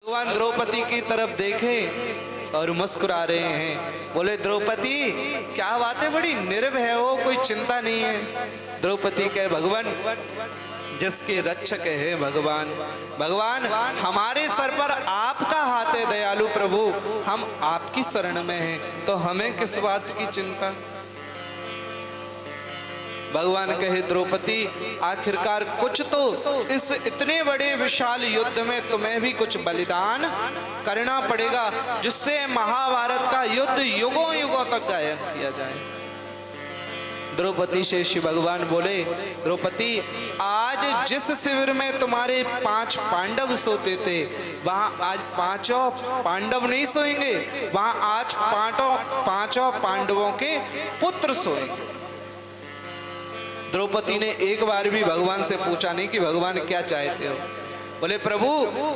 भगवान द्रौपदी की तरफ देखे और मुस्कुरा रहे हैं। बोले द्रौपदी क्या बात है, बड़ी निर्भय हो, कोई चिंता नहीं है। द्रौपदी कहे भगवान जिसके रक्षक है भगवान, भगवान हमारे सर पर आपका हाथ है दयालु प्रभु, हम आपकी शरण में हैं, तो हमें किस बात की चिंता। भगवान कहे द्रौपदी आखिरकार कुछ तो इस इतने बड़े विशाल युद्ध में तुम्हें भी कुछ बलिदान करना पड़ेगा, जिससे महाभारत का युद्ध युगों युगों तक गायन किया जाए। द्रौपदी से श्री भगवान बोले द्रौपदी आज जिस शिविर में तुम्हारे 5 पांडव सोते थे, वहां आज 5 पांडव नहीं सोएंगे, वहां आज 5 पांडवों के पुत्र सोएंगे। द्रौपदी ने एक बार भी भगवान से पूछा नहीं कि भगवान क्या चाहते हो। बोले प्रभु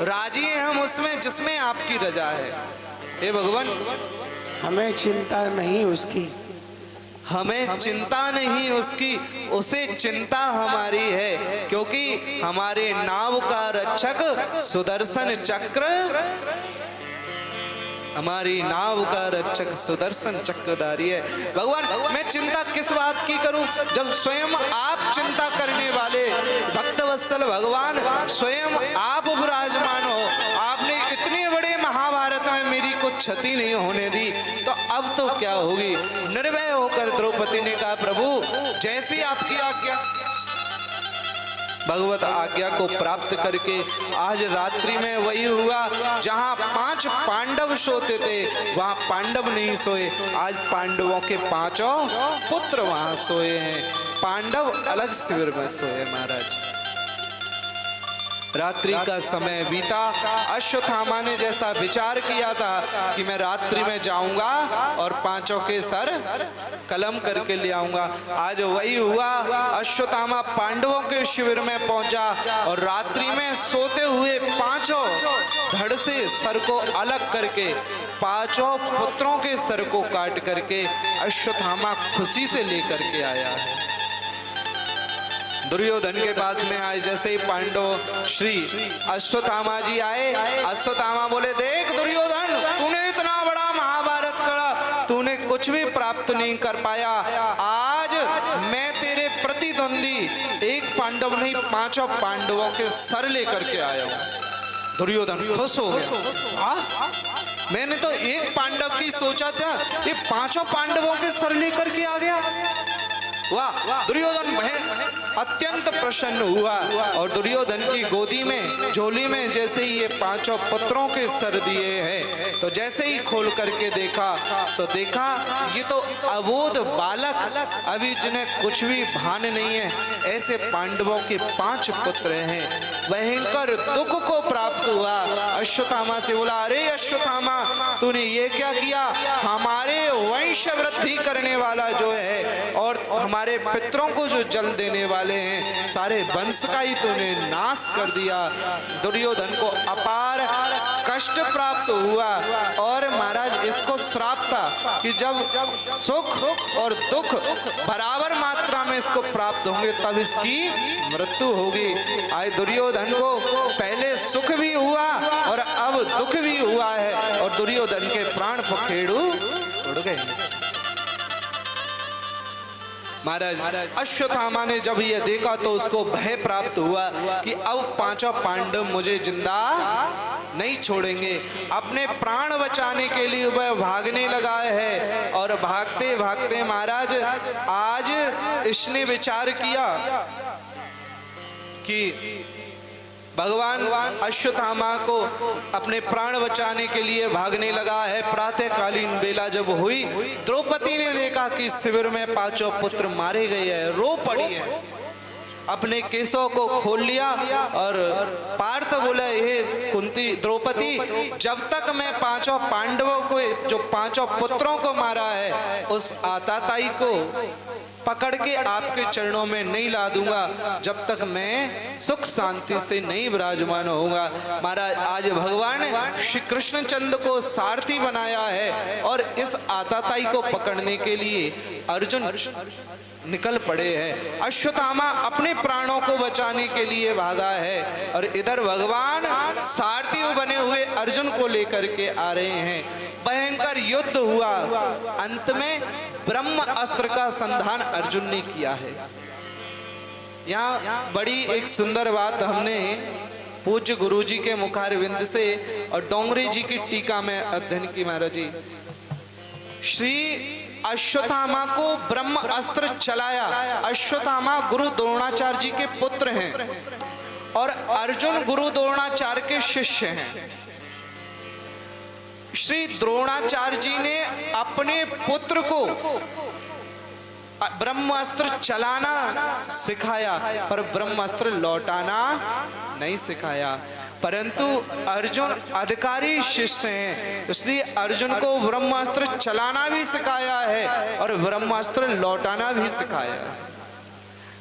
राजी हैं हम उसमें जिसमें आपकी रजा है। हे भगवान हमें चिंता नहीं उसकी, हमें चिंता नहीं उसकी, उसे चिंता हमारी है, क्योंकि हमारे नाव का रक्षक सुदर्शन चक्र, हमारी नाव का रक्षक सुदर्शन चक्रधारी है। भगवान मैं चिंता किस बात की करूं, जब स्वयं आप चिंता करने वाले भक्तवत्सल भगवान स्वयं आप विराजमान हो। आपने इतने बड़े महाभारत में मेरी कुछ क्षति नहीं होने दी, तो अब तो क्या होगी। निर्भय होकर द्रौपदी ने कहा प्रभु जैसी आपकी आज्ञा। भगवत आज्ञा को प्राप्त करके आज रात्रि में वही हुआ, जहां 5 पांडव सोते थे वहां पांडव नहीं सोए, आज पांडवों के 5 पुत्र वहां सोए हैं। पांडव अलग शिविर में सोए महाराज। रात्रि का समय बीता, अश्वत्थामा ने जैसा विचार किया था कि मैं रात्रि में जाऊंगा और 5 के सर कलम करके ले आऊंगा, आज वही हुआ। अश्वत्थामा पांडवों के शिविर में पहुंचा और रात्रि में सोते हुए 5 धड़ से सर को अलग करके 5 पुत्रों के सर को काट करके अश्वत्थामा खुशी से लेकर के आया है। दुर्योधन के पास में आए, जैसे ही पांडव श्री अश्वत्थामा जी आए, अश्वत्थामा बोले देख दुर्योधन तूने इतना बड़ा महाभारत करा, तूने कुछ भी प्राप्त नहीं कर पाया, आज मैं तेरे प्रतिद्वंदी एक पांडव नहीं 5 पांडवों के सर लेकर के आया हूं। दुर्योधन खुश हो गया, मैंने तो एक पांडव की सोचा था, ये 5 पांडवों के सर लेकर के आ गया। वाह, दुर्योधन अत्यंत प्रसन्न हुआ और दुर्योधन की गोदी में झोली में जैसे ही ये 5 पुत्रों के सर दिए हैं, तो जैसे ही खोल करके देखा तो देखा ये तो अबोध बालक, अभी जिन्हें कुछ भी भान नहीं है, ऐसे पांडवों के 5 पुत्र हैं। भयंकर दुख को प्राप्त हुआ। अश्वत्थामा से बोला अरे अश्वत्थामा तूने ये क्या किया, हमारे वंश वृद्धि करने वाला जो है और हमारे पितरों को जो जल देने वाले हैं, सारे वंश का ही तूने नाश कर दिया। दुर्योधन को अपार कष्ट प्राप्त हुआ और महाराज इसको श्राप था कि जब सुख और दुख बराबर मात्रा में इसको प्राप्त होंगे तब इसकी मृत्यु होगी। आज दुर्योधन को पहले सुख भी हुआ और अब दुख भी हुआ है और दुर्योधन के प्राण पखेरु उड़ गए। महाराज अश्वत्थामा ने जब यह देखा तो उसको भय प्राप्त हुआ कि अब 5 पांडव मुझे जिंदा नहीं छोड़ेंगे। अपने प्राण बचाने के लिए वह भागने लगा है और भागते भागते महाराज आज इसने विचार किया कि भगवान अश्वत्थामा को अपने प्राण बचाने के लिए भागने लगा है। प्रातःकालीन बेला जब हुई, द्रौपदी ने देखा कि शिविर में 5 पुत्र मारे गए हैं, रो पड़ी है, अपने केसों को खोल लिया और पार्थ बोला हे कुंती द्रौपदी जब तक मैं 5 पांडवों को जो 5 पुत्रों को मारा है उस आताताई को पकड़ के आपके चरणों में नहीं ला दूंगा जब तक मैं सुख शांति से नहीं विराजमान होऊंगा। महाराज आज भगवान ने श्री कृष्णचंद्र को सारथी बनाया है और इस आताताई को पकड़ने के लिए अर्जुन निकल पड़े हैं। अश्वत्थामा अपने प्राणों को बचाने के लिए भागा है और इधर भगवान सारथी बने हुए अर्जुन को लेकर के आ रहे हैं। भयंकर युद्ध हुआ। अंत में ब्रह्म अस्त्र का संधान अर्जुन ने किया है। यहाँ बड़ी एक सुंदर बात हमने पूज्य गुरु जी के मुखारविंद से और डोंगरे जी की टीका में अध्ययन की महाराज जी। श्री अश्वत्थामा को ब्रह्म अस्त्र चलाया। अश्वत्थामा गुरु द्रोणाचार्य जी के पुत्र हैं और अर्जुन गुरु द्रोणाचार्य के शिष्य हैं। श्री द्रोणाचार्य जी ने अपने पुत्र को ब्रह्मास्त्र चलाना सिखाया पर ब्रह्मास्त्र लौटाना नहीं सिखाया। परंतु अर्जुन अधिकारी शिष्य हैं, इसलिए अर्जुन को ब्रह्मास्त्र चलाना भी सिखाया है और ब्रह्मास्त्र लौटाना भी सिखाया है।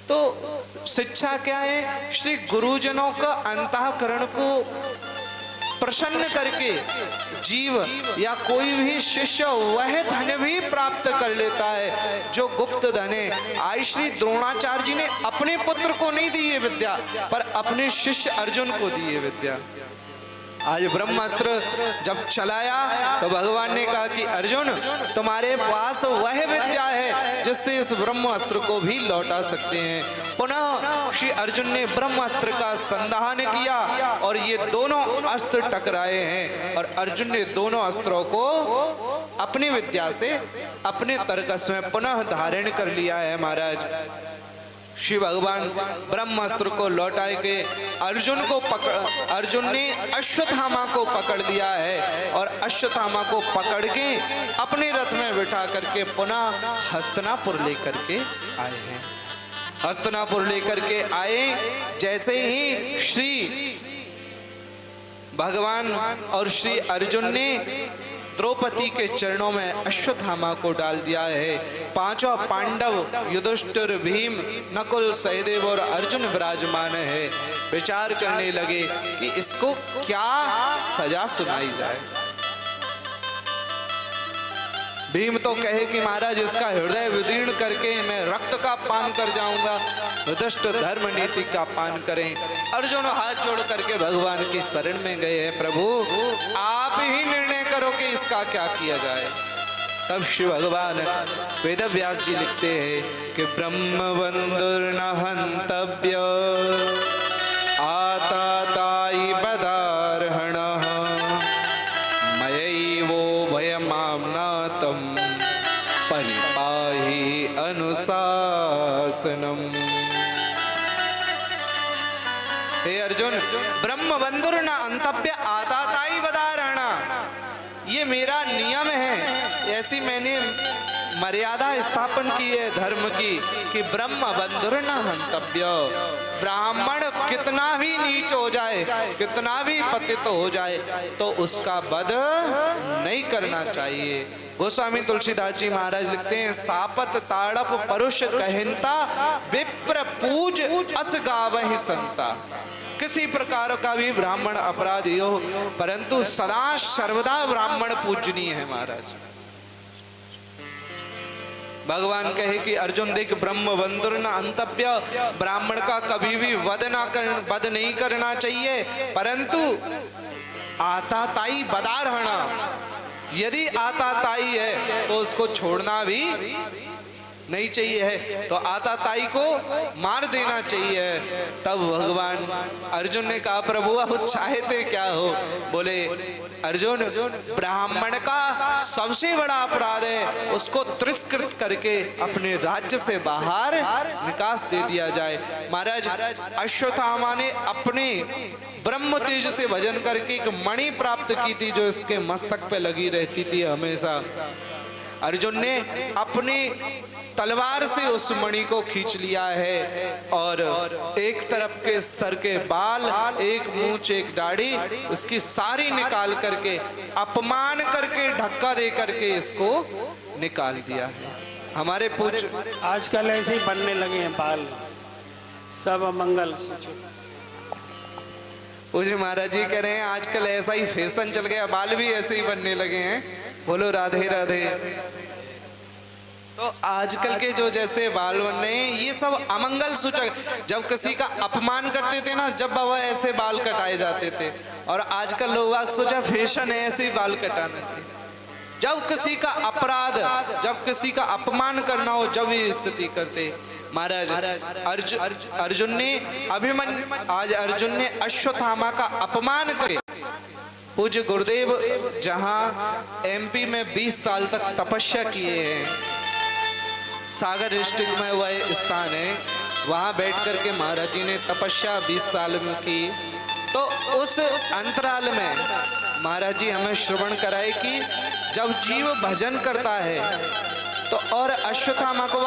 तो शिक्षा क्या है? श्री गुरुजनों का अंतःकरण को प्रसन्न करके जीव या कोई भी शिष्य वह धन भी प्राप्त कर लेता है जो गुप्त धन है। आज श्री द्रोणाचार्य जी ने अपने पुत्र को नहीं दी ये विद्या पर अपने शिष्य अर्जुन को दी ये विद्या। आज ब्रह्मास्त्र जब चलाया तो भगवान ने कहा कि अर्जुन तुम्हारे पास वह विद्या है जिससे इस ब्रह्मास्त्र को भी लौटा सकते हैं। पुनः श्री अर्जुन ने ब्रह्मास्त्र का संधान किया और ये दोनों अस्त्र टकराए हैं और अर्जुन ने दोनों अस्त्रों को अपनी विद्या से अपने तरकस में पुनः धारण कर लिया है। महाराज श्री भगवान ब्रह्मास्त्र को लौटाए के अर्जुन ने अश्वत्थामा को पकड़ लिया है और अश्वत्थामा को पकड़ के अपने रथ में बिठा करके पुनः हस्तिनापुर लेकर के आए हैं। हस्तिनापुर लेकर के आए, जैसे ही श्री भगवान और श्री अर्जुन ने द्रौपदी के चरणों में अश्वत्थामा को डाल दिया है। पांचों पांडव युधिष्ठिर, भीम, नकुल, सहदेव और अर्जुन विराजमान है। विचार करने लगे कि इसको क्या सजा सुनाई जाए। भीम तो कहे कि महाराज इसका हृदय विदीर्ण करके मैं रक्त का पान कर जाऊंगा, युधिष्ठिर धर्म नीति का पान करें। अर्जुन हाथ जोड़ करके भगवान की शरण में गए हैं, प्रभु आप ही निर्णय करो कि इसका क्या किया जाए। तब श्री भगवान वेद व्यास जी लिखते हैं कि ब्रह्मबंधुर्न हंतव्य आताताई बदार्हणः मयैवो भयमाम्नातं परिपाहि अनुशासनम्। हे अर्जुन, ब्रह्मबंधुर्न हंतव्य आताताई बदार्हणः, ये मेरा नियम है। ऐसी मैंने मर्यादा स्थापन की है धर्म की कि ब्रह्मबंधुर्न हंतव्य, ब्राह्मण कितना भी नीच हो जाए, कितना भी पतित हो जाए तो उसका वध नहीं करना चाहिए। गोस्वामी तुलसीदास जी महाराज लिखते हैं, सापत ताड़प परुष कहंता विप्र पूज अस गावहि संता। किसी प्रकार का भी ब्राह्मण अपराधी हो परंतु सदा सर्वदा ब्राह्मण पूजनीय है। महाराज भगवान कहे कि अर्जुन देख, ब्रह्मबंधुर्न हंतव्य, ब्राह्मण का कभी भी वध नहीं करना चाहिए, परंतु आताताई बदार्हणा, यदि आताताई है तो उसको छोड़ना भी नहीं चाहिए है, तो आताताई को मार देना चाहिए। तब भगवान अर्जुन ने कहा, प्रभु अब चाहते क्या हो? बोले अर्जुन, ब्राह्मण का सबसे बड़ा अपराध है उसको तिरस्कृत करके अपने राज्य से बाहर निकास दे दिया जाए। महाराज अश्वत्थामा ने अपने ब्रह्म तेज से भजन करके एक मणि प्राप्त की थी जो इसके मस्तक पे लगी रहती थी हमेशा। अर्जुन ने अपनी तलवार से उस मणि को खींच लिया है और एक तरफ के सर के बाल, एक मूंछ, एक दाढ़ी, उसकी सारी निकाल करके अपमान करके धक्का दे करके इसको निकाल दिया है। हमारे पूज्य आजकल ऐसे ही बनने लगे हैं बाल, सब अमंगल। पूज्य महाराज जी कह रहे हैं आजकल ऐसा ही फैशन चल गया, बाल भी ऐसे ही बनने लगे हैं। बोलो राधे राधे। तो आजकल के जो जैसे बाल बन रहे हैं ये सब अमंगल सूचक, जब किसी का अपमान करते थे ना, जब बाबा ऐसे बाल कटाए जाते थे, और आजकल लोग बाग सोचा फैशन है ऐसे ही बाल कटाने थे। जब किसी का अपराध, जब किसी का अपमान करना हो, जब ये स्थिति करते। महाराज अर्जुन ने आज अर्जुन ने अश्वत्थामा का अपमान करे। पूज्य गुरुदेव जहां एमपी में 20 साल तक तपस्या किए हैं, सागर डिस्ट्रिक्ट में वह स्थान है, वहां बैठ करके महाराज जी ने तपस्या 20 साल में की। तो उस अंतराल में महाराज जी हमें श्रवण कराए कि जब जीव भजन करता है तो, और अश्वत्थामा को